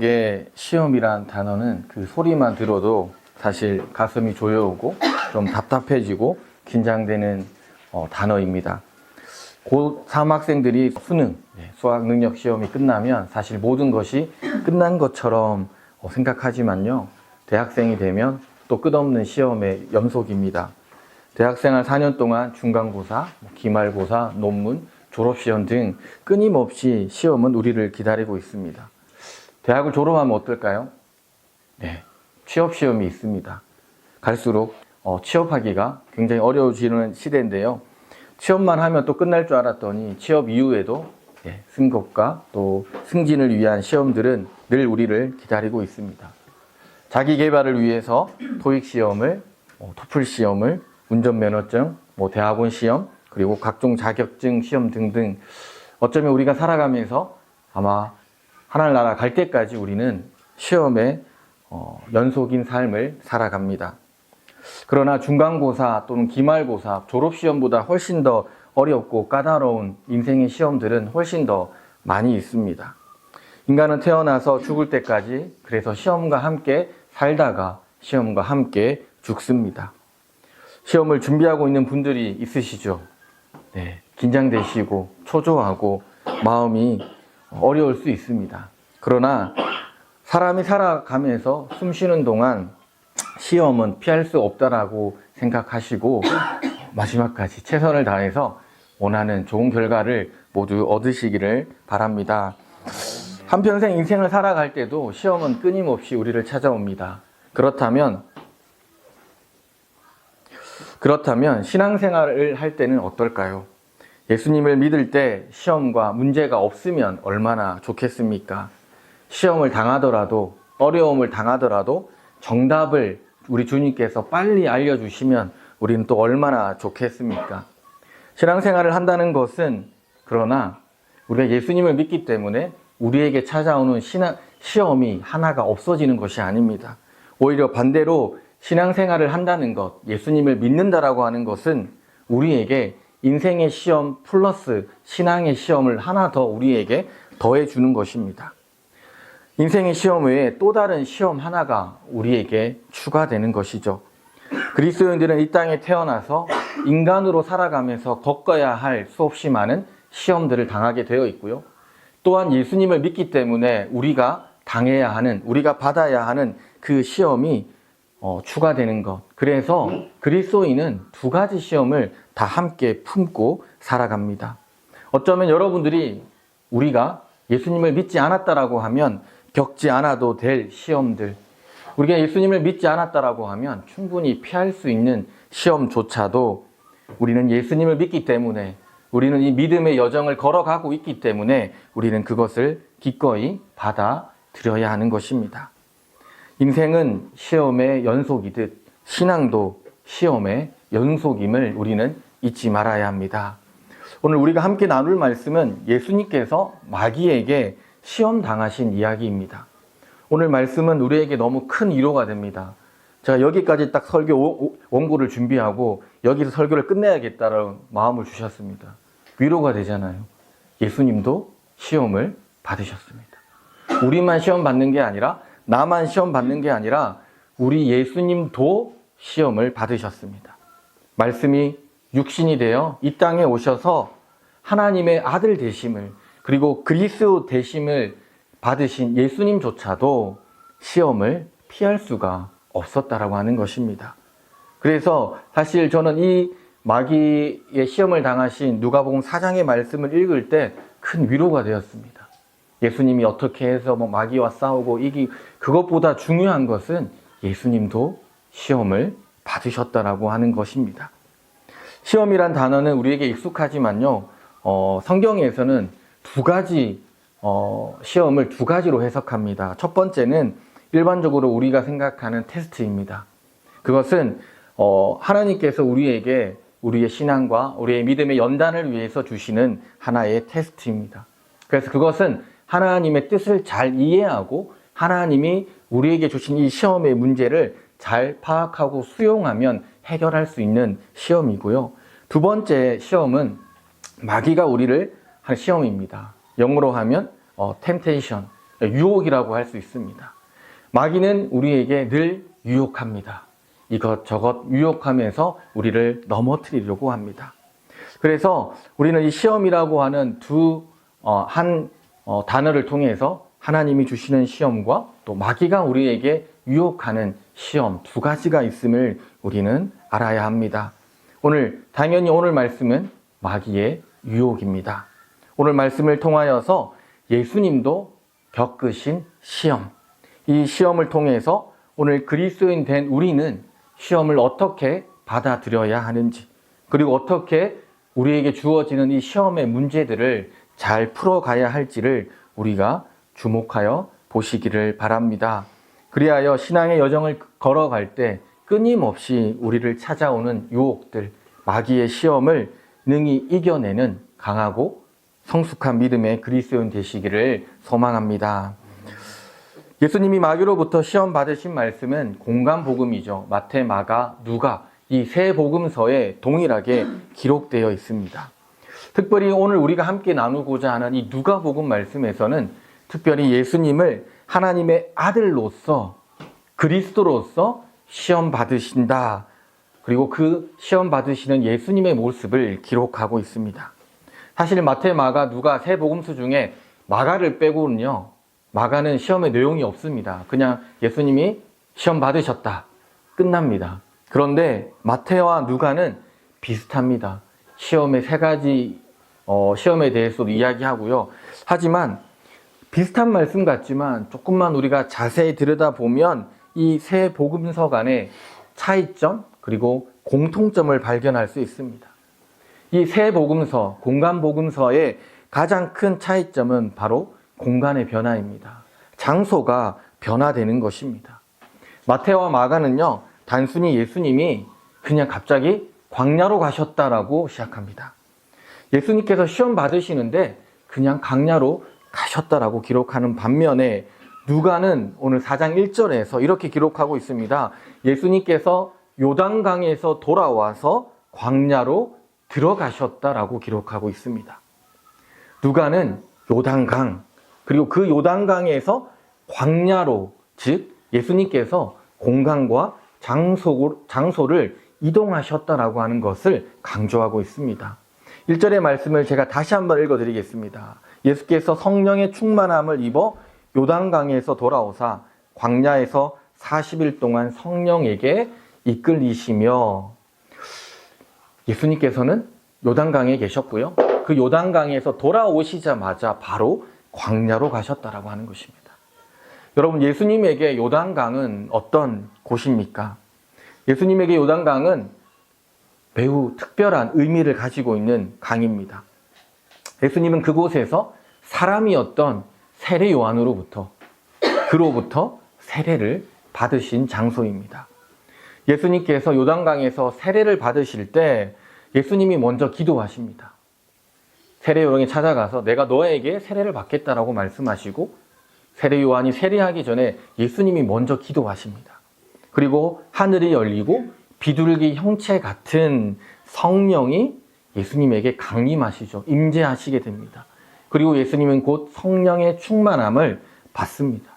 우리에게 시험이란 단어는 그 소리만 들어도 사실 가슴이 조여오고 좀 답답해지고 긴장되는 단어입니다. 고3 학생들이 수능, 수학 능력 시험이 끝나면 사실 모든 것이 끝난 것처럼 생각하지만요. 대학생이 되면 또 끝없는 시험의 연속입니다. 대학생활 4년 동안 중간고사, 기말고사, 논문, 졸업시험 등 끊임없이 시험은 우리를 기다리고 있습니다. 대학을 졸업하면 어떨까요? 취업시험이 있습니다. 갈수록 취업하기가 굉장히 어려워지는 시대인데요. 취업만 하면 또 끝날 줄 알았더니 취업 이후에도 승급과 또 승진을 위한 시험들은 늘 우리를 기다리고 있습니다. 자기 개발을 위해서 토익 시험을, 토플 시험을, 운전면허증, 대학원 시험, 그리고 각종 자격증 시험 등등 어쩌면 우리가 살아가면서 아마 하늘나라 갈 때까지 우리는 시험의 연속인 삶을 살아갑니다. 그러나 중간고사 또는 기말고사, 졸업시험보다 훨씬 더 어렵고 까다로운 인생의 시험들은 훨씬 더 많이 있습니다. 인간은 태어나서 죽을 때까지 그래서 시험과 함께 살다가 시험과 함께 죽습니다. 시험을 준비하고 있는 분들이 있으시죠? 긴장되시고 초조하고 마음이 어려울 수 있습니다. 그러나 사람이 살아가면서 숨 쉬는 동안 시험은 피할 수 없다라고 생각하시고 마지막까지 최선을 다해서 원하는 좋은 결과를 모두 얻으시기를 바랍니다. 한평생 인생을 살아갈 때도 시험은 끊임없이 우리를 찾아옵니다. 그렇다면 신앙생활을 할 때는 어떨까요? 예수님을 믿을 때 시험과 문제가 없으면 얼마나 좋겠습니까? 시험을 당하더라도, 어려움을 당하더라도 정답을 우리 주님께서 빨리 알려주시면 우리는 또 얼마나 좋겠습니까? 신앙생활을 한다는 것은 그러나 우리가 예수님을 믿기 때문에 우리에게 찾아오는 시험이 하나가 없어지는 것이 아닙니다. 오히려 반대로 신앙생활을 한다는 것, 예수님을 믿는다라고 하는 것은 우리에게 인생의 시험 플러스 신앙의 시험을 하나 더 우리에게 더해주는 것입니다. 인생의 시험 외에 또 다른 시험 하나가 우리에게 추가되는 것이죠. 그리스도인들은 이 땅에 태어나서 인간으로 살아가면서 겪어야 할 수없이 많은 시험들을 당하게 되어 있고요. 또한 예수님을 믿기 때문에 우리가 당해야 하는, 우리가 받아야 하는 그 시험이 추가되는 것. 그래서 그리스도인은 두 가지 시험을 다 함께 품고 살아갑니다. 어쩌면 여러분들이 우리가 예수님을 믿지 않았다라고 하면 겪지 않아도 될 시험들, 우리가 예수님을 믿지 않았다라고 하면 충분히 피할 수 있는 시험조차도 우리는 예수님을 믿기 때문에, 우리는 이 믿음의 여정을 걸어가고 있기 때문에 우리는 그것을 기꺼이 받아들여야 하는 것입니다. 인생은 시험의 연속이듯 신앙도 시험의 연속임을 우리는 잊지 말아야 합니다. 오늘 우리가 함께 나눌 말씀은 예수님께서 마귀에게 시험 당하신 이야기입니다. 오늘 말씀은 우리에게 너무 큰 위로가 됩니다. 제가 여기까지 딱 설교 원고를 준비하고 여기서 설교를 끝내야겠다는 마음을 주셨습니다. 위로가 되잖아요. 예수님도 시험을 받으셨습니다. 우리만 시험 받는 게 아니라, 나만 시험 받는 게 아니라 우리 예수님도 시험을 받으셨습니다. 말씀이 육신이 되어 이 땅에 오셔서 하나님의 아들 되심을, 그리고 그리스도 되심을 받으신 예수님조차도 시험을 피할 수가 없었다라고 하는 것입니다. 그래서 사실 저는 이 마귀의 시험을 당하신 누가복음 4장의 말씀을 읽을 때 큰 위로가 되었습니다. 예수님이 어떻게 해서 마귀와 싸우고 그것보다 중요한 것은 예수님도 시험을 받으셨다라고 하는 것입니다. 시험이란 단어는 우리에게 익숙하지만요, 성경에서는 두 가지 시험을 두 가지로 해석합니다. 첫 번째는 일반적으로 우리가 생각하는 테스트입니다. 그것은 하나님께서 우리에게 우리의 신앙과 우리의 믿음의 연단을 위해서 주시는 하나의 테스트입니다. 그래서 그것은 하나님의 뜻을 잘 이해하고 하나님이 우리에게 주신 이 시험의 문제를 잘 파악하고 수용하면 해결할 수 있는 시험이고요. 두 번째 시험은 마귀가 우리를 한 시험입니다. 영어로 하면 temptation, 유혹이라고 할 수 있습니다. 마귀는 우리에게 늘 유혹합니다. 이것저것 유혹하면서 우리를 넘어뜨리려고 합니다. 그래서 우리는 이 시험이라고 하는 단어를 통해서 하나님이 주시는 시험과 또 마귀가 우리에게 유혹하는 시험 두 가지가 있음을 우리는 알아야 합니다. 당연히 오늘 말씀은 마귀의 유혹입니다. 오늘 말씀을 통하여서 예수님도 겪으신 시험, 이 시험을 통해서 오늘 그리스도인 된 우리는 시험을 어떻게 받아들여야 하는지, 그리고 어떻게 우리에게 주어지는 이 시험의 문제들을 잘 풀어가야 할지를 우리가 주목하여 보시기를 바랍니다. 그리하여 신앙의 여정을 걸어갈 때 끊임없이 우리를 찾아오는 유혹들, 마귀의 시험을 능히 이겨내는 강하고 성숙한 믿음의 그리스도인 되시기를 소망합니다. 예수님이 마귀로부터 시험 받으신 말씀은 공간복음이죠. 마태, 마가, 누가 이 세 복음서에 동일하게 기록되어 있습니다. 특별히 오늘 우리가 함께 나누고자 하는 이 누가복음 말씀에서는 특별히 예수님을 하나님의 아들로서 그리스도로서 시험 받으신다. 그리고 그 시험 받으시는 예수님의 모습을 기록하고 있습니다. 사실 마태, 마가, 누가 세 복음서 중에 마가를 빼고는요, 마가는 시험의 내용이 없습니다. 그냥 예수님이 시험 받으셨다. 끝납니다. 그런데 마태와 누가는 비슷합니다. 시험의 세 가지 시험에 대해서도 이야기하고요. 하지만 비슷한 말씀 같지만 조금만 우리가 자세히 들여다보면 이 세 복음서 간의 차이점 그리고 공통점을 발견할 수 있습니다. 이 세 복음서, 공간 복음서의 가장 큰 차이점은 바로 공간의 변화입니다. 장소가 변화되는 것입니다. 마태와 마가는요, 단순히 예수님이 그냥 갑자기 광야로 가셨다라고 시작합니다. 예수님께서 시험 받으시는데 그냥 광야로 가셨다라고 기록하는 반면에 누가는 오늘 4장 1절에서 이렇게 기록하고 있습니다. 예수님께서 요단강에서 돌아와서 광야로 들어가셨다라고 기록하고 있습니다. 누가는 요단강, 그리고 그 요단강에서 광야로, 즉 예수님께서 공간과 장소를 이동하셨다라고 하는 것을 강조하고 있습니다. 1절의 말씀을 제가 다시 한번 읽어드리겠습니다. 예수께서 성령의 충만함을 입어 요단강에서 돌아오사 광야에서 40일 동안 성령에게 이끌리시며, 예수님께서는 요단강에 계셨고요. 그 요단강에서 돌아오시자마자 바로 광야로 가셨다라고 하는 것입니다. 여러분, 예수님에게 요단강은 어떤 곳입니까? 예수님에게 요단강은 매우 특별한 의미를 가지고 있는 강입니다. 예수님은 그곳에서 사람이었던 세례 요한으로부터 세례를 받으신 장소입니다. 예수님께서 요단강에서 세례를 받으실 때 예수님이 먼저 기도하십니다. 세례 요한이 찾아가서 내가 너에게 세례를 받겠다라고 말씀하시고, 세례 요한이 세례하기 전에 예수님이 먼저 기도하십니다. 그리고 하늘이 열리고 비둘기 형체 같은 성령이 예수님에게 강림하시죠. 임재하시게 됩니다. 그리고 예수님은 곧 성령의 충만함을 받습니다.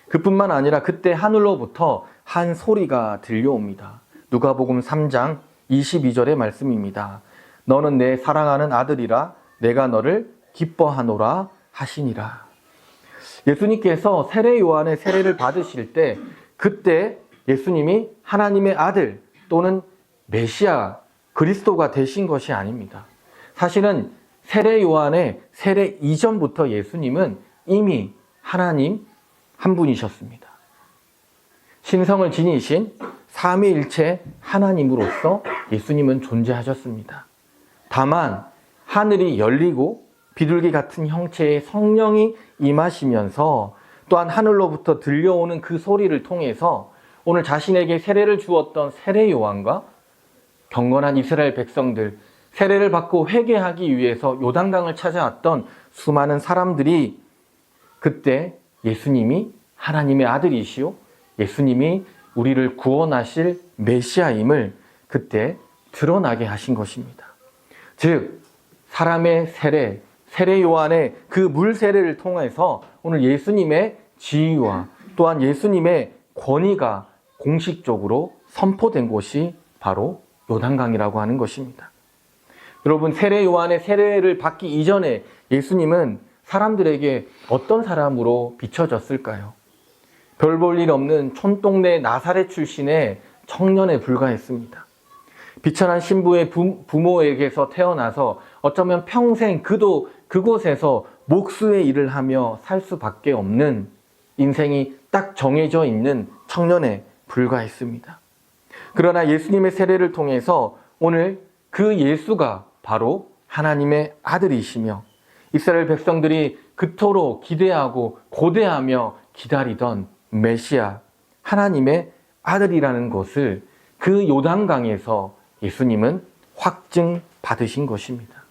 그뿐만 아니라 그때 하늘로부터 한 소리가 들려옵니다. 누가복음 3장 22절의 말씀입니다. 너는 내 사랑하는 아들이라 내가 너를 기뻐하노라 하시니라. 예수님께서 세례 요한의 세례를 받으실 때 그때 예수님이 하나님의 아들 또는 메시아 그리스도가 되신 것이 아닙니다. 사실은 세례 요한의 세례 이전부터 예수님은 이미 하나님 한 분이셨습니다. 신성을 지니신 삼위일체 하나님으로서 예수님은 존재하셨습니다. 다만 하늘이 열리고 비둘기 같은 형체의 성령이 임하시면서 또한 하늘로부터 들려오는 그 소리를 통해서 오늘 자신에게 세례를 주었던 세례 요한과 경건한 이스라엘 백성들, 세례를 받고 회개하기 위해서 요단강을 찾아왔던 수많은 사람들이 그때 예수님이 하나님의 아들이시오, 예수님이 우리를 구원하실 메시아임을 그때 드러나게 하신 것입니다. 즉 사람의 세례, 세례 요한의 그 물 세례를 통해서 오늘 예수님의 지위와 또한 예수님의 권위가 공식적으로 선포된 곳이 바로 요단강이라고 하는 것입니다. 여러분, 세례 요한의 세례를 받기 이전에 예수님은 사람들에게 어떤 사람으로 비춰졌을까요? 별 볼 일 없는 촌동네 나사렛 출신의 청년에 불과했습니다. 비천한 신부의 부모에게서 태어나서 어쩌면 평생 그도 그곳에서 목수의 일을 하며 살 수밖에 없는 인생이 딱 정해져 있는 청년에 불과했습니다. 그러나 예수님의 세례를 통해서 오늘 그 예수가 바로 하나님의 아들이시며 이스라엘 백성들이 그토록 기대하고 고대하며 기다리던 메시아, 하나님의 아들이라는 것을 그 요단강에서 예수님은 확증받으신 것입니다.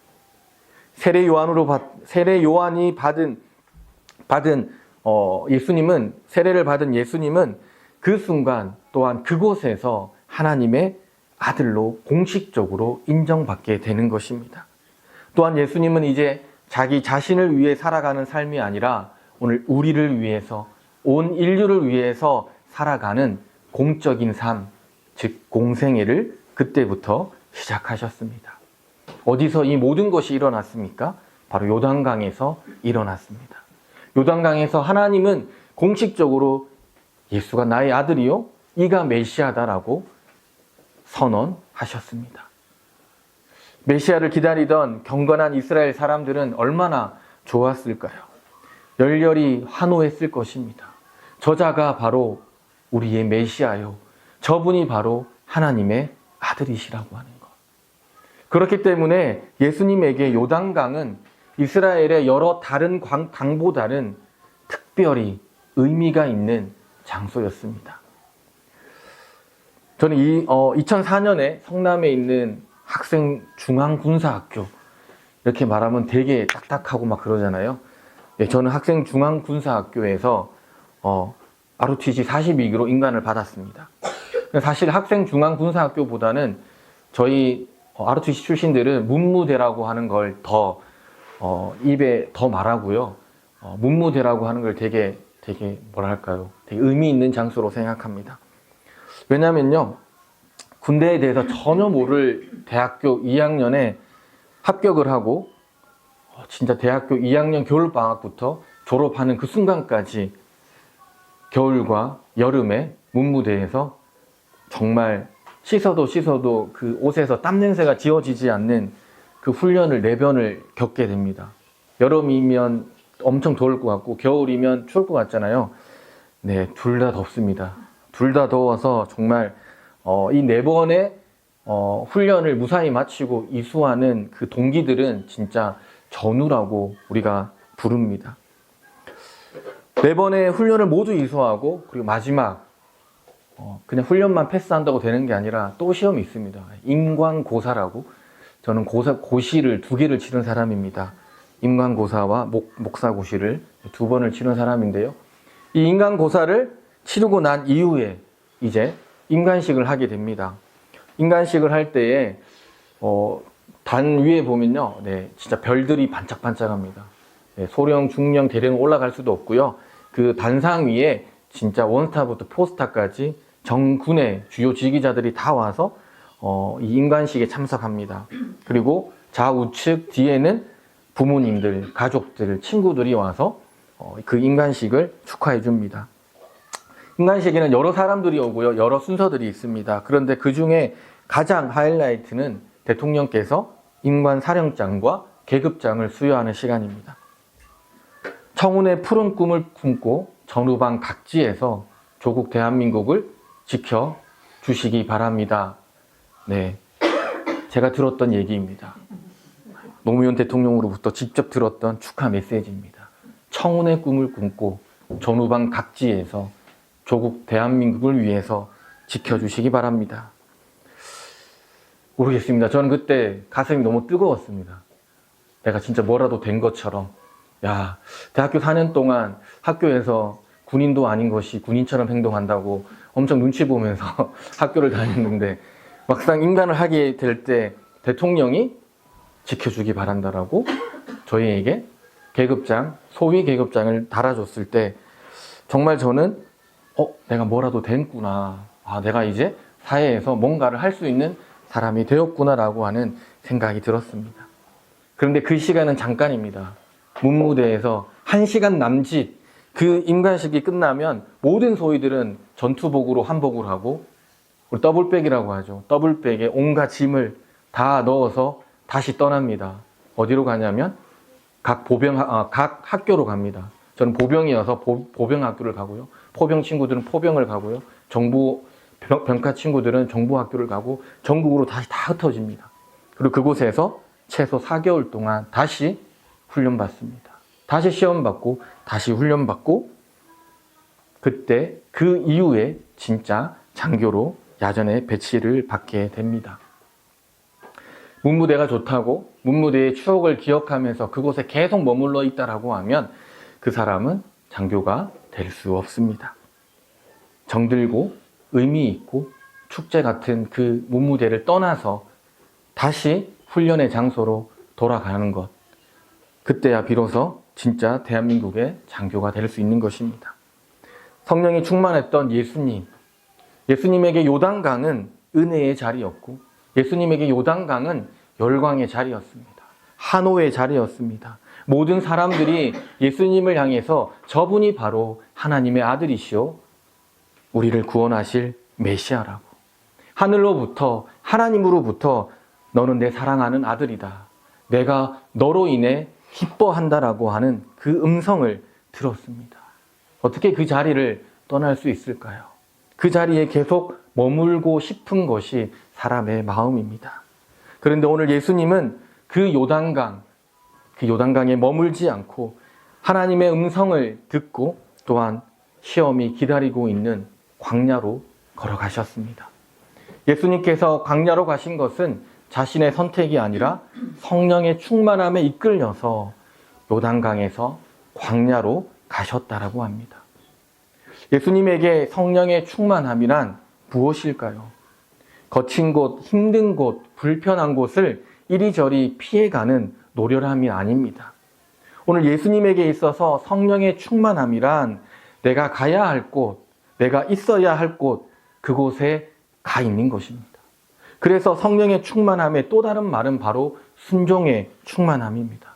세례 요한이 예수님은 세례를 받은 예수님은 그 순간 또한 그곳에서 하나님의 아들로 공식적으로 인정받게 되는 것입니다. 또한 예수님은 이제 자기 자신을 위해 살아가는 삶이 아니라 오늘 우리를 위해서, 온 인류를 위해서 살아가는 공적인 삶, 즉 공생애를 그때부터 시작하셨습니다. 어디서 이 모든 것이 일어났습니까? 바로 요단강에서 일어났습니다. 요단강에서 하나님은 공식적으로 예수가 나의 아들이요, 이가 메시아다라고 선언하셨습니다. 메시아를 기다리던 경건한 이스라엘 사람들은 얼마나 좋았을까요? 열렬히 환호했을 것입니다. 저자가 바로 우리의 메시아요, 저분이 바로 하나님의 아들이시라고 하는 것. 그렇기 때문에 예수님에게 요단강은 이스라엘의 여러 다른 강보다는 특별히 의미가 있는 장소였습니다. 저는 2004년에 성남에 있는 학생 중앙군사학교, 이렇게 말하면 되게 딱딱하고 막 그러잖아요. 저는 학생 중앙군사학교에서 ROTC 42기로 인관을 받았습니다. 사실 학생 중앙군사학교보다는 저희 ROTC 출신들은 문무대라고 하는 걸 더 입에 더 말하고요. 문무대라고 하는 걸 되게 뭐랄까요? 되게 의미 있는 장소로 생각합니다. 왜냐면요, 군대에 대해서 전혀 모를 대학교 2학년에 합격을 하고 진짜 대학교 2학년 겨울방학부터 졸업하는 그 순간까지 겨울과 여름에 문무대에서 정말 씻어도 그 옷에서 땀 냄새가 지워지지 않는 그 훈련을 4번을 겪게 됩니다. 여름이면 엄청 더울 것 같고 겨울이면 추울 것 같잖아요. 네, 둘 다 덥습니다. 둘 다 더워서 정말 이 4번의 훈련을 무사히 마치고 이수하는 그 동기들은 진짜 전우라고 우리가 부릅니다. 4번의 훈련을 모두 이수하고 그리고 마지막 그냥 훈련만 패스한다고 되는 게 아니라 또 시험이 있습니다. 임관고사라고. 저는 고시를 2개를 치른 사람입니다. 임관고사와 목사고시를 2번을 치른 사람인데요. 이 임관고사를 치르고 난 이후에 이제 임관식을 하게 됩니다. 임관식을 할 때에 단 위에 보면요, 네, 진짜 별들이 반짝반짝합니다. 네, 소령, 중령, 대령 올라갈 수도 없고요. 그 단상 위에 진짜 원스타부터 포스타까지 정군의 주요 지휘자들이 다 와서 이 임관식에 참석합니다. 그리고 좌우측 뒤에는 부모님들, 가족들, 친구들이 와서 그 임관식을 축하해 줍니다. 임관식에는 여러 사람들이 오고요, 여러 순서들이 있습니다. 그런데 그 중에 가장 하이라이트는 대통령께서 임관사령장과 계급장을 수여하는 시간입니다. 청운의 푸른 꿈을 품고 전후방 각지에서 조국 대한민국을 지켜주시기 바랍니다. 네, 제가 들었던 얘기입니다. 노무현 대통령으로부터 직접 들었던 축하 메시지입니다. 청운의 꿈을 꿈고 전후방 각지에서 조국 대한민국을 위해서 지켜주시기 바랍니다. 모르겠습니다. 저는 그때 가슴이 너무 뜨거웠습니다. 내가 진짜 뭐라도 된 것처럼. 야, 대학교 4년 동안 학교에서 군인도 아닌 것이 군인처럼 행동한다고 엄청 눈치 보면서 학교를 다녔는데 막상 임관을 하게 될 때 대통령이 지켜주기 바란다라고 저희에게 계급장, 소위 계급장을 달아줬을 때 정말 저는 내가 뭐라도 됐구나. 내가 이제 사회에서 뭔가를 할 수 있는 사람이 되었구나라고 하는 생각이 들었습니다. 그런데 그 시간은 잠깐입니다. 문무대에서 1시간 남짓 그 임관식이 끝나면 모든 소위들은 전투복으로 한복을 하고 우리 더블백이라고 하죠. 더블백에 온갖 짐을 다 넣어서 다시 떠납니다. 어디로 가냐면 각 학교로 갑니다. 저는 보병이어서 보병학교를 가고요. 포병 친구들은 포병을 가고요. 병카 친구들은 정보학교를 가고 전국으로 다시 다 흩어집니다. 그리고 그곳에서 최소 4개월 동안 다시 훈련받습니다. 다시 시험받고 다시 훈련받고 그때 그 이후에 진짜 장교로 야전에 배치를 받게 됩니다. 문무대가 좋다고 문무대의 추억을 기억하면서 그곳에 계속 머물러 있다라고 하면 그 사람은 장교가 될 수 없습니다. 정들고 의미 있고 축제 같은 그 문무대를 떠나서 다시 훈련의 장소로 돌아가는 것. 그때야 비로소 진짜 대한민국의 장교가 될 수 있는 것입니다. 성령이 충만했던 예수님에게 요단강은 은혜의 자리였고 예수님에게 요단강은 열광의 자리였습니다. 한호의 자리였습니다. 모든 사람들이 예수님을 향해서 저분이 바로 하나님의 아들이시오 우리를 구원하실 메시아라고 하늘로부터 하나님으로부터 너는 내 사랑하는 아들이다. 내가 너로 인해 기뻐한다라고 하는 그 음성을 들었습니다. 어떻게 그 자리를 떠날 수 있을까요? 그 자리에 계속 머물고 싶은 것이 사람의 마음입니다. 그런데 오늘 예수님은 그 요단강에 머물지 않고 하나님의 음성을 듣고 또한 시험이 기다리고 있는 광야로 걸어가셨습니다. 예수님께서 광야로 가신 것은 자신의 선택이 아니라 성령의 충만함에 이끌려서 요단강에서 광야로 가셨다라고 합니다. 예수님에게 성령의 충만함이란 무엇일까요? 거친 곳, 힘든 곳, 불편한 곳을 이리저리 피해가는 노련함이 아닙니다. 오늘 예수님에게 있어서 성령의 충만함이란 내가 가야 할 곳, 내가 있어야 할 곳, 그곳에 가 있는 것입니다. 그래서 성령의 충만함의 또 다른 말은 바로 순종의 충만함입니다.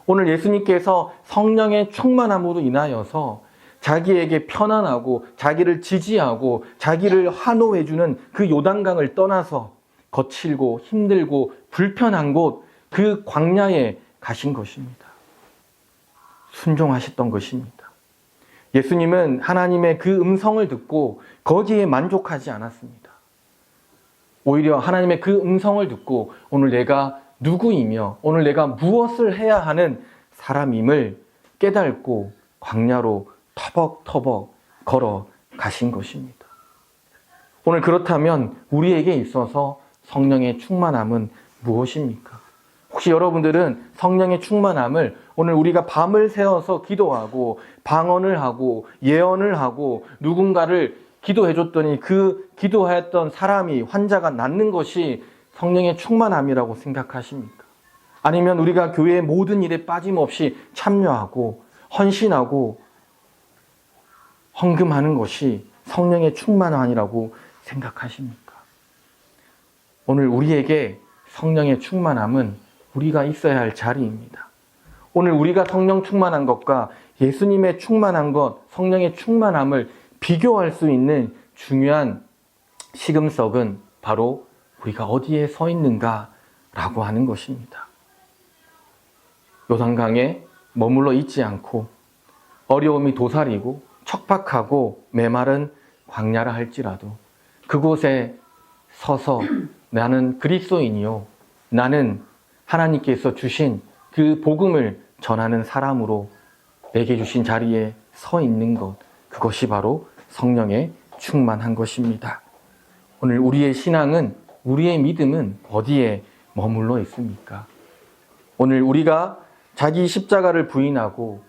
오늘 예수님께서 성령의 충만함으로 인하여서 자기에게 편안하고 자기를 지지하고 자기를 환호해주는 그 요단강을 떠나서 거칠고 힘들고 불편한 곳, 그 광야에 가신 것입니다. 순종하셨던 것입니다. 예수님은 하나님의 그 음성을 듣고 거기에 만족하지 않았습니다. 오히려 하나님의 그 음성을 듣고 오늘 내가 누구이며 오늘 내가 무엇을 해야 하는 사람임을 깨닫고 광야로 터벅터벅 걸어 가신 것입니다. 오늘 그렇다면 우리에게 있어서 성령의 충만함은 무엇입니까? 혹시 여러분들은 성령의 충만함을 오늘 우리가 밤을 새워서 기도하고 방언을 하고 예언을 하고 누군가를 기도해 줬더니 그 기도하였던 사람이 환자가 낫는 것이 성령의 충만함이라고 생각하십니까? 아니면 우리가 교회의 모든 일에 빠짐없이 참여하고 헌신하고 헌금하는 것이 성령의 충만함이라고 생각하십니까? 오늘 우리에게 성령의 충만함은 우리가 있어야 할 자리입니다. 오늘 우리가 성령 충만한 것과 예수님의 충만한 것, 성령의 충만함을 비교할 수 있는 중요한 시금석은 바로 우리가 어디에 서 있는가라고 하는 것입니다. 요단강에 머물러 있지 않고 어려움이 도사리고 척박하고 메마른 광야라 할지라도 그곳에 서서 나는 그리스도인이요, 나는 하나님께서 주신 그 복음을 전하는 사람으로 내게 주신 자리에 서 있는 것, 그것이 바로 성령의 충만한 것입니다. 오늘 우리의 신앙은, 우리의 믿음은 어디에 머물러 있습니까? 오늘 우리가 자기 십자가를 부인하고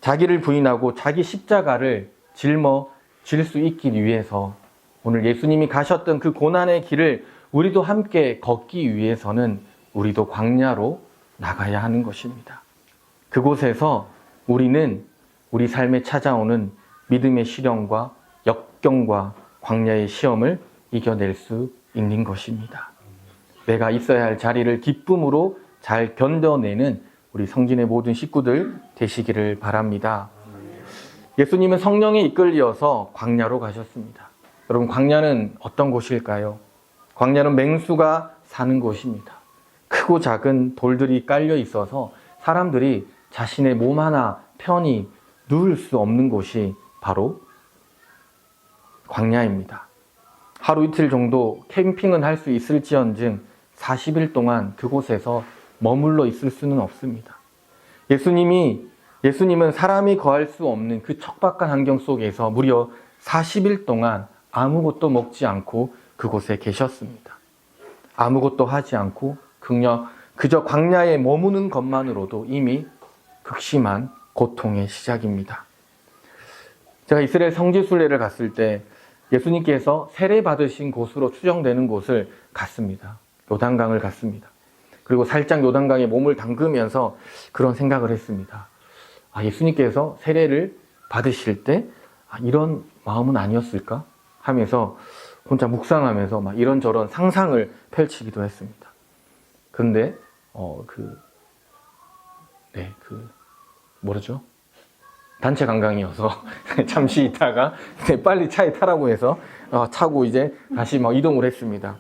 자기를 부인하고 자기 십자가를 짊어질 수 있기 위해서 오늘 예수님이 가셨던 그 고난의 길을 우리도 함께 걷기 위해서는 우리도 광야로 나가야 하는 것입니다. 그곳에서 우리는 우리 삶에 찾아오는 믿음의 시련과 역경과 광야의 시험을 이겨낼 수 있는 것입니다. 내가 있어야 할 자리를 기쁨으로 잘 견뎌내는 우리 성진의 모든 식구들 되시기를 바랍니다. 예수님은 성령에 이끌려서 광야로 가셨습니다. 여러분, 광야는 어떤 곳일까요? 광야는 맹수가 사는 곳입니다. 크고 작은 돌들이 깔려 있어서 사람들이 자신의 몸 하나 편히 누울 수 없는 곳이 바로 광야입니다. 하루 이틀 정도 캠핑은 할 수 있을지언정 40일 동안 그곳에서 머물러 있을 수는 없습니다. 예수님은 사람이 거할 수 없는 그 척박한 환경 속에서 무려 40일 동안 아무것도 먹지 않고 그곳에 계셨습니다. 아무것도 하지 않고 그저 광야에 머무는 것만으로도 이미 극심한 고통의 시작입니다. 제가 이스라엘 성지순례를 갔을 때 예수님께서 세례 받으신 곳으로 추정되는 곳을 갔습니다. 요단강을 갔습니다. 그리고 살짝 요단강에 몸을 담그면서 그런 생각을 했습니다. 예수님께서 세례를 받으실 때 이런 마음은 아니었을까 하면서 혼자 묵상하면서 막 이런저런 상상을 펼치기도 했습니다. 그런데 뭐죠? 단체 관광이어서 잠시 있다가 빨리 차에 타라고 해서 타고 이제 다시 막 이동을 했습니다.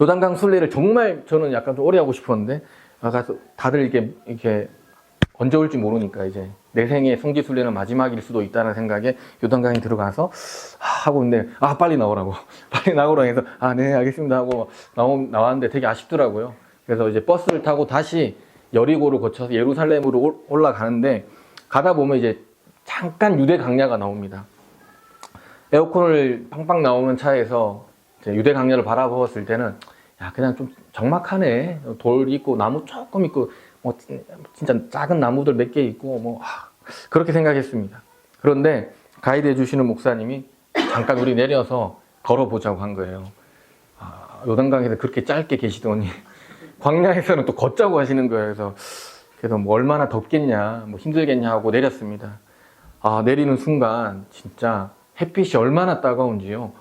요단강 순례를 정말 저는 약간 좀 오래 하고 싶었는데 가서 다들 이렇게 언제 올지 모르니까 이제 내 생의 성지 순례는 마지막일 수도 있다는 생각에 요단강에 들어가서 하고 있는데 빨리 나오라고 해서 네 알겠습니다 하고 나왔는데 되게 아쉽더라고요. 그래서 이제 버스를 타고 다시 여리고를 거쳐서 예루살렘으로 올라가는데 가다 보면 이제 잠깐 유대 강야가 나옵니다. 에어컨을 팡팡 나오는 차에서 유대 강야를 바라보았을 때는 그냥 좀 적막하네. 돌 있고 나무 조금 있고 뭐 진짜 작은 나무들 몇 개 있고 그렇게 생각했습니다. 그런데 가이드 해주시는 목사님이 잠깐 우리 내려서 걸어보자고 한 거예요. 요단강에서 그렇게 짧게 계시더니 광야에서는 또 걷자고 하시는 거예요. 그래서 뭐 얼마나 덥겠냐, 힘들겠냐 하고 내렸습니다. 내리는 순간 진짜 햇빛이 얼마나 따가운지요.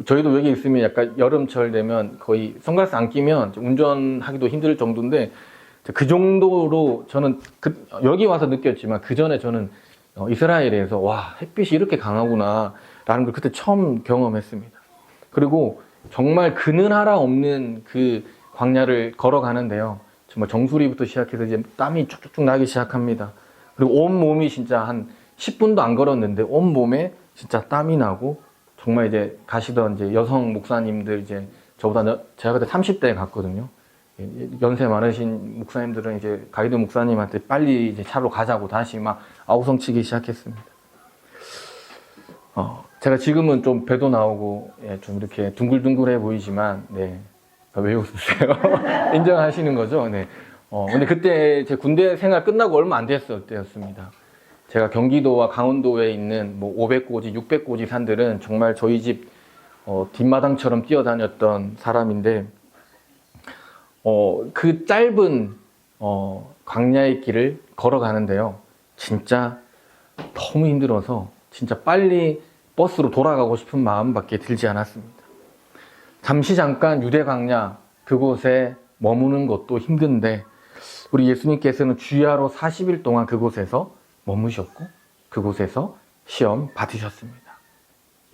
저희도 여기 있으면 약간 여름철 되면 거의 선글라스 안 끼면 운전하기도 힘들 정도인데 그 정도로 저는 여기 와서 느꼈지만 그 전에 저는 이스라엘에서 햇빛이 이렇게 강하구나 라는 걸 그때 처음 경험했습니다. 그리고 정말 그늘 하나 없는 그 광야를 걸어가는데요. 정말 정수리부터 시작해서 이제 땀이 쭉쭉쭉 나기 시작합니다. 그리고 온 몸이 진짜 한 10분도 안 걸었는데 온 몸에 진짜 땀이 나고 정말 이제 가시던 이제 여성 목사님들 제가 그때 30대에 갔거든요. 연세 많으신 목사님들은 이제 가이드 목사님한테 빨리 이제 차로 가자고 다시 막 아우성치기 시작했습니다. 제가 지금은 좀 배도 나오고 좀 이렇게 둥글둥글해 보이지만 왜 웃으세요? 인정하시는 거죠? 네. 근데 그때 제 군대 생활 끝나고 얼마 안 됐을 때였습니다. 제가 경기도와 강원도에 있는 500고지, 600고지 산들은 정말 저희 집 뒷마당처럼 뛰어다녔던 사람인데 그 짧은 광야의 길을 걸어가는데요. 진짜 너무 힘들어서 진짜 빨리 버스로 돌아가고 싶은 마음밖에 들지 않았습니다. 잠깐 유대 광야 그곳에 머무는 것도 힘든데 우리 예수님께서는 주야로 40일 동안 그곳에서 머무셨고 그곳에서 시험 받으셨습니다.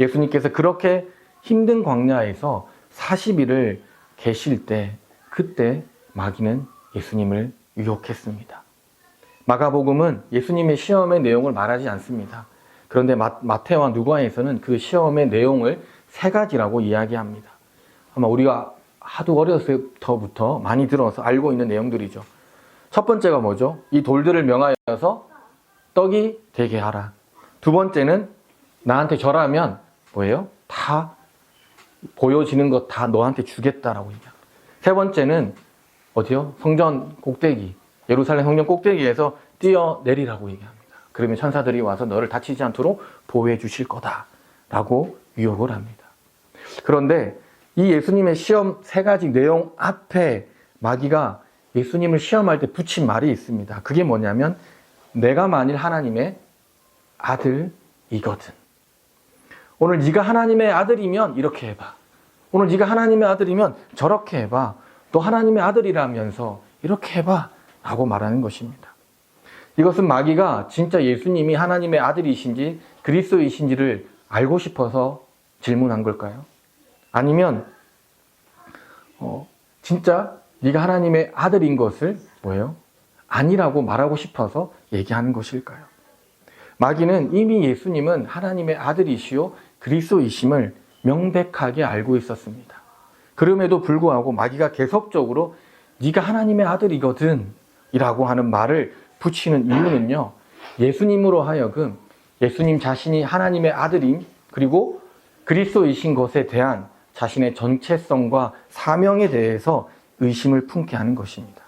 예수님께서 그렇게 힘든 광야에서 40일을 계실 때 그때 마귀는 예수님을 유혹했습니다. 마가복음은 예수님의 시험의 내용을 말하지 않습니다. 그런데 마태와 누가에서는 그 시험의 내용을 3가지라고 이야기합니다. 아마 우리가 하도 어렸을 때부터 많이 들어서 알고 있는 내용들이죠. 첫 번째가 뭐죠? 이 돌들을 명하여서 떡이 되게 하라. 두 번째는 나한테 절하면 뭐예요? 다 보여지는 것 다 너한테 주겠다라고 얘기합니다. 세 번째는 어디요? 성전 꼭대기, 예루살렘 성전 꼭대기에서 뛰어내리라고 얘기합니다. 그러면 천사들이 와서 너를 다치지 않도록 보호해 주실 거다라고 유혹을 합니다. 그런데 이 예수님의 시험 3가지 내용 앞에 마귀가 예수님을 시험할 때 붙인 말이 있습니다. 그게 뭐냐면 내가 만일 하나님의 아들이거든. 오늘 네가 하나님의 아들이면 이렇게 해봐. 오늘 네가 하나님의 아들이면 저렇게 해봐. 또 하나님의 아들이라면서 이렇게 해봐 라고 말하는 것입니다. 이것은 마귀가 진짜 예수님이 하나님의 아들이신지 그리스도이신지를 알고 싶어서 질문한 걸까요? 아니면 진짜 네가 하나님의 아들인 것을 뭐예요? 아니라고 말하고 싶어서 얘기하는 것일까요? 마귀는 이미 예수님은 하나님의 아들이시요 그리스도이심을 명백하게 알고 있었습니다. 그럼에도 불구하고 마귀가 계속적으로 네가 하나님의 아들이거든 이라고 하는 말을 붙이는 이유는요, 예수님으로 하여금 예수님 자신이 하나님의 아들임 그리고 그리스도이신 것에 대한 자신의 정체성과 사명에 대해서 의심을 품게 하는 것입니다.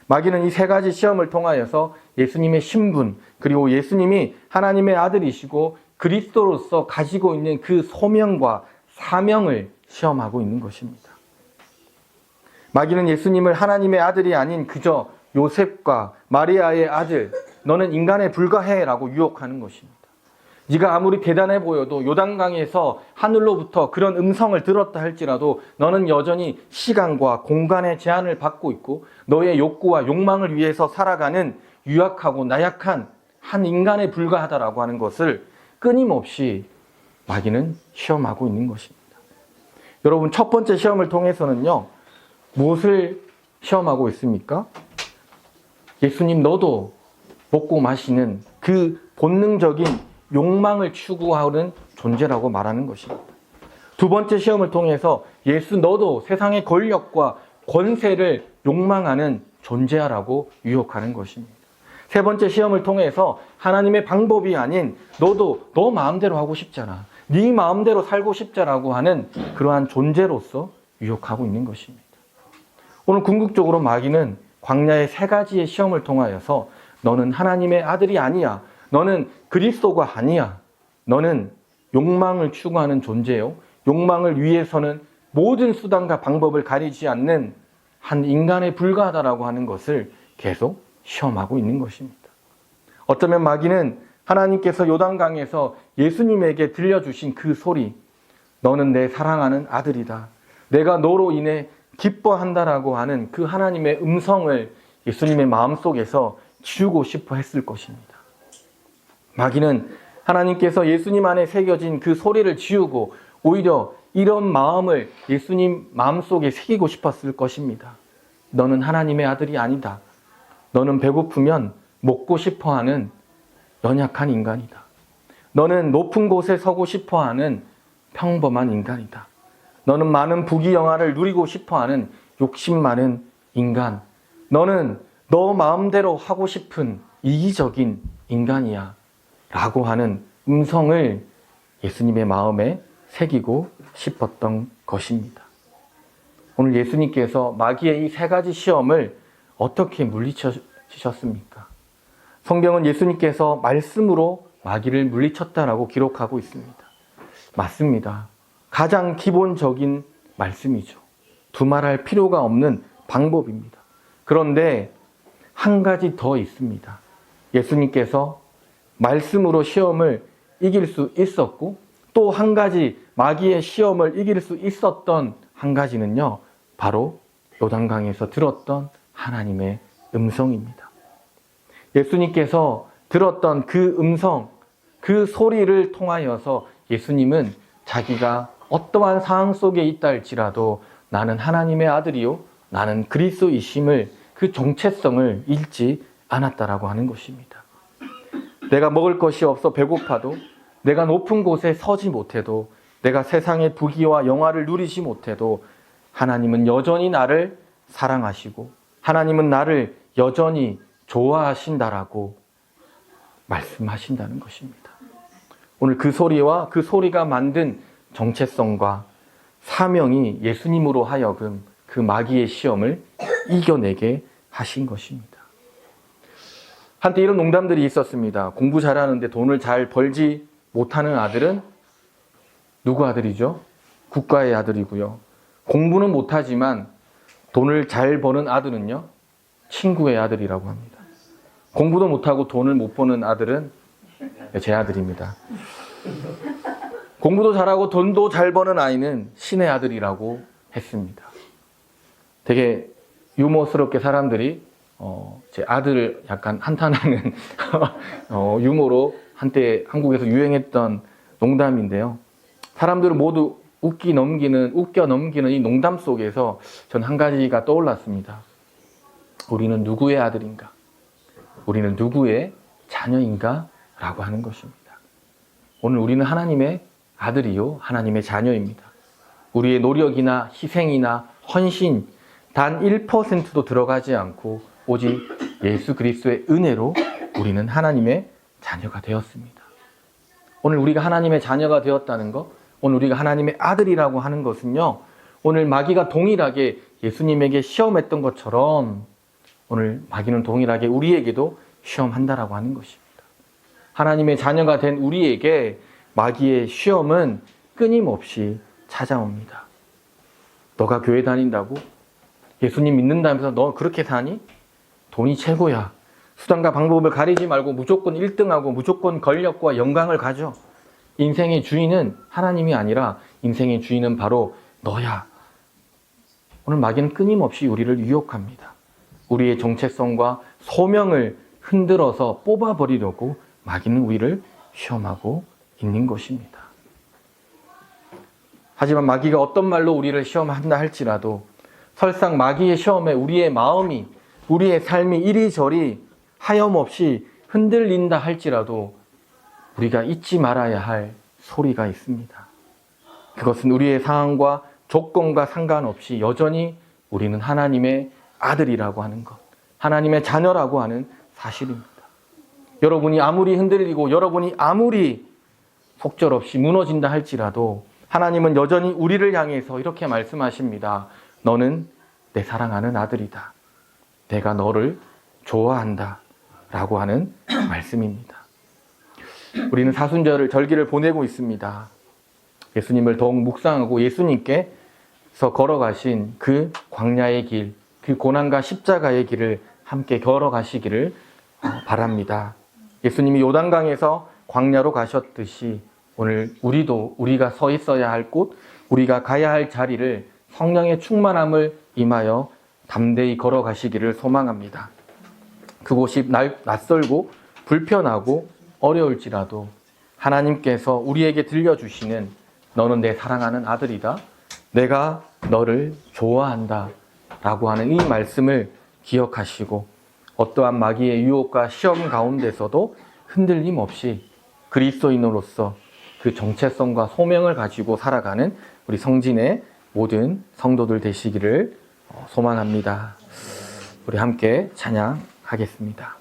마귀는 이 세 가지 시험을 통하여서 예수님의 신분 그리고 예수님이 하나님의 아들이시고 그리스도로서 가지고 있는 그 소명과 사명을 시험하고 있는 것입니다. 마귀는 예수님을 하나님의 아들이 아닌 그저 요셉과 마리아의 아들, 너는 인간에 불과해 라고 유혹하는 것입니다. 네가 아무리 대단해 보여도 요단강에서 하늘로부터 그런 음성을 들었다 할지라도 너는 여전히 시간과 공간의 제한을 받고 있고 너의 욕구와 욕망을 위해서 살아가는 유약하고 나약한 한 인간에 불과하다라고 하는 것을 끊임없이 마귀는 시험하고 있는 것입니다. 여러분, 첫 번째 시험을 통해서는요, 무엇을 시험하고 있습니까? 예수님 너도 먹고 마시는 그 본능적인 욕망을 추구하는 존재라고 말하는 것입니다. 두 번째 시험을 통해서 예수 너도 세상의 권력과 권세를 욕망하는 존재라고 유혹하는 것입니다. 세 번째 시험을 통해서 하나님의 방법이 아닌 너도 너 마음대로 하고 싶잖아. 네 마음대로 살고 싶자라고 하는 그러한 존재로서 유혹하고 있는 것입니다. 오늘 궁극적으로 마귀는 광야의 세 가지의 시험을 통하여서 너는 하나님의 아들이 아니야. 너는 그리스도가 아니야. 너는 욕망을 추구하는 존재요. 욕망을 위해서는 모든 수단과 방법을 가리지 않는 한 인간에 불과하다라고 하는 것을 계속 시험하고 있는 것입니다. 어쩌면 마귀는 하나님께서 요단강에서 예수님에게 들려주신 그 소리, 너는 내 사랑하는 아들이다. 내가 너로 인해 기뻐한다라고 하는 그 하나님의 음성을 예수님의 마음속에서 지우고 싶어 했을 것입니다. 마귀는 하나님께서 예수님 안에 새겨진 그 소리를 지우고 오히려 이런 마음을 예수님 마음속에 새기고 싶었을 것입니다. 너는 하나님의 아들이 아니다. 너는 배고프면 먹고 싶어하는 연약한 인간이다. 너는 높은 곳에 서고 싶어하는 평범한 인간이다. 너는 많은 부귀영화를 누리고 싶어하는 욕심 많은 인간. 너는 너 마음대로 하고 싶은 이기적인 인간이야. 라고 하는 음성을 예수님의 마음에 새기고 싶었던 것입니다. 오늘 예수님께서 마귀의 이 세 가지 시험을 어떻게 물리치셨습니까? 성경은 예수님께서 말씀으로 마귀를 물리쳤다라고 기록하고 있습니다. 맞습니다. 가장 기본적인 말씀이죠. 두말할 필요가 없는 방법입니다. 그런데 한 가지 더 있습니다. 예수님께서 말씀으로 시험을 이길 수 있었고 또 한 가지 마귀의 시험을 이길 수 있었던 한 가지는요, 바로 요단강에서 들었던 하나님의 음성입니다. 예수님께서 들었던 그 음성, 그 소리를 통하여서 예수님은 자기가 어떠한 상황 속에 있다 할지라도 나는 하나님의 아들이요, 나는 그리스도이심을, 그 정체성을 잃지 않았다라고 하는 것입니다. 내가 먹을 것이 없어 배고파도, 내가 높은 곳에 서지 못해도, 내가 세상의 부귀와 영화를 누리지 못해도 하나님은 여전히 나를 사랑하시고 하나님은 나를 여전히 좋아하신다라고 말씀하신다는 것입니다. 오늘 그 소리와 그 소리가 만든 정체성과 사명이 예수님으로 하여금 그 마귀의 시험을 이겨내게 하신 것입니다. 한때 이런 농담들이 있었습니다. 공부 잘하는데 돈을 잘 벌지 못하는 아들은 누구 아들이죠? 국가의 아들이고요. 공부는 못하지만 돈을 잘 버는 아들은요, 친구의 아들이라고 합니다. 공부도 못하고 돈을 못 버는 아들은 제 아들입니다. 공부도 잘하고 돈도 잘 버는 아이는 신의 아들이라고 했습니다. 되게 유머스럽게 사람들이 제 아들을 약간 한탄하는 유머로 한때 한국에서 유행했던 농담인데요. 사람들은 모두 웃겨 넘기는 이 농담 속에서 전 한 가지가 떠올랐습니다. 우리는 누구의 아들인가? 우리는 누구의 자녀인가? 라고 하는 것입니다. 오늘 우리는 하나님의 아들이요, 하나님의 자녀입니다. 우리의 노력이나 희생이나 헌신 단 1%도 들어가지 않고 오직 예수 그리스도의 은혜로 우리는 하나님의 자녀가 되었습니다. 오늘 우리가 하나님의 자녀가 되었다는 것, 오늘 우리가 하나님의 아들이라고 하는 것은요, 오늘 마귀가 동일하게 예수님에게 시험했던 것처럼 오늘 마귀는 동일하게 우리에게도 시험한다라고 하는 것입니다. 하나님의 자녀가 된 우리에게 마귀의 시험은 끊임없이 찾아옵니다. 너가 교회 다닌다고? 예수님 믿는다면서 너 그렇게 사니? 돈이 최고야. 수단과 방법을 가리지 말고 무조건 1등하고 무조건 권력과 영광을 가져. 인생의 주인은 하나님이 아니라 인생의 주인은 바로 너야. 오늘 마귀는 끊임없이 우리를 유혹합니다. 우리의 정체성과 소명을 흔들어서 뽑아버리려고 마귀는 우리를 시험하고 있는 것입니다. 하지만 마귀가 어떤 말로 우리를 시험한다 할지라도 설사 마귀의 시험에 우리의 마음이, 우리의 삶이 이리저리 하염없이 흔들린다 할지라도 우리가 잊지 말아야 할 소리가 있습니다. 그것은 우리의 상황과 조건과 상관없이 여전히 우리는 하나님의 아들이라고 하는 것, 하나님의 자녀라고 하는 사실입니다. 여러분이 아무리 흔들리고 여러분이 아무리 속절없이 무너진다 할지라도 하나님은 여전히 우리를 향해서 이렇게 말씀하십니다. 너는 내 사랑하는 아들이다. 내가 너를 좋아한다. 라고 하는 말씀입니다. 우리는 사순절 절기를 보내고 있습니다. 예수님을 더욱 묵상하고 예수님께서 걸어가신 그 광야의 길, 그 고난과 십자가의 길을 함께 걸어가시기를 바랍니다. 예수님이 요단강에서 광야로 가셨듯이 오늘 우리가 서 있어야 할 곳, 우리가 가야 할 자리를 성령의 충만함을 임하여 담대히 걸어가시기를 소망합니다. 그곳이 낯설고 불편하고 어려울지라도 하나님께서 우리에게 들려주시는 너는 내 사랑하는 아들이다. 내가 너를 좋아한다. 라고 하는 이 말씀을 기억하시고 어떠한 마귀의 유혹과 시험 가운데서도 흔들림 없이 그리스도인으로서 그 정체성과 소명을 가지고 살아가는 우리 성진의 모든 성도들 되시기를 소망합니다. 우리 함께 찬양하겠습니다.